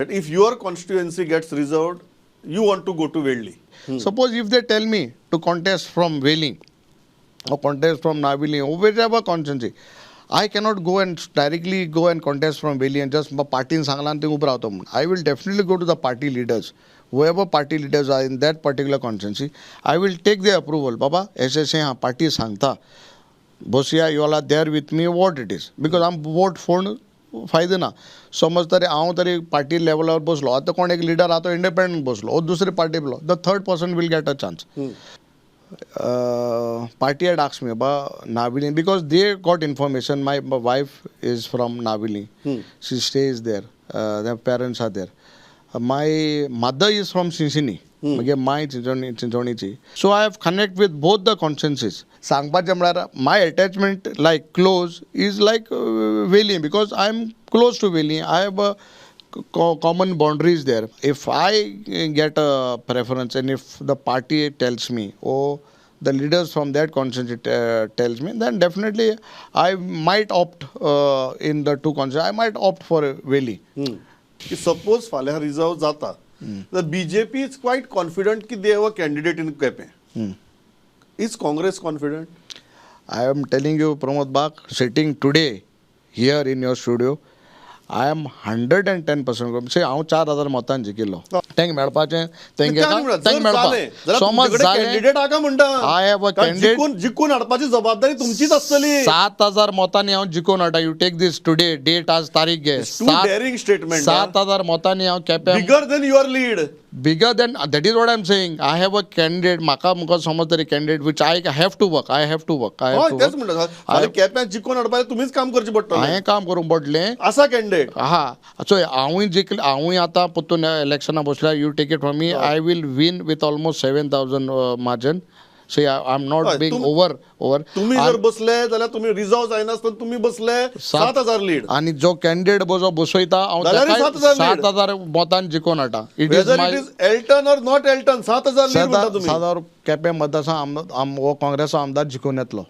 If your constituency gets reserved, you want to go to Vedli. Suppose if they tell me to contest from Veli or contest from Navili or whichever constituency, I cannot go and directly go and contest from Veli and just party in Sanglan thing ubra hotam. I will definitely go to the party leaders. Whoever party leaders are in that particular constituency, I will take their approval. Baba, ऐसे हाँ party सांगता. Bosia, you all are there with me, what it is. Because I'm vote for फायदे ना समज तरी हांव तरी party लेवलावर बसलो आता कोण एक लीडर आता इंडिपेंडंट बसलो और दूसरे पार्टी बसलो the third person will get a chance party had asked me about Navili because they got information. My wife is from Navili. She stays there. Their parents are there. My mother is from Cincinnati. My Cincinnati. So I have connect with both the consensus. My attachment like close is like Veli because I am close to Veli. I have a common boundaries there. If I get a preference and if the party tells me, oh, the leaders from that constituency tells me, then definitely I might opt in the two constituencies. I might opt for Veli. Suppose Faleh reserve zata, the BJP is quite confident that they have a candidate in Kepe. Is Congress confident? I am telling you, Pramod Bak, sitting today here in your studio, I am 110% say हांव 4000 मतान जिकिल्लो तेंक मेळपाचें तेंक मेळपा समज candidate आका म्हणटा I have a candidate जिखून हाडपाची जबाबदारी तुमचीच आसतली 7000 मतांनी हांव जिखून हाडटा you take this today date आज तारीख घे डेअरिंग स्टेटमेंट 7000 मतांनी हांव केप्यां bigger than your lead bigger than that is what I am saying. I have a candidate म्हाका समज तरी candidate which I have to work. I have to work. तेच म्हणटा हांव केप्यां जिखून हाडपाक तुम्हीच काम करचें पडटलें हांवें काम करूंक पडलें असा कॅन्डिडेट हा सो हांवूय जिखले हांवूय आतां परतून इलेक्शना बसल्यार you take it from me I will win with almost 7000 margin so I am not being over तुम्ही जर बसले जाल्यार तुम्ही रिझर्व जायनासतना तुम्ही बसले 7000 लीड आणि जो कॅन्डिडेट बसयता हांव 7000 मतान जिखून हाडटा इट इज माय एल्टन ऑर नॉट एल्टन 7000 लीड म्हणटा तुम्ही 7000 केप्यां मतांसा हो काँग्रेसचो आमदार जिखून येतलो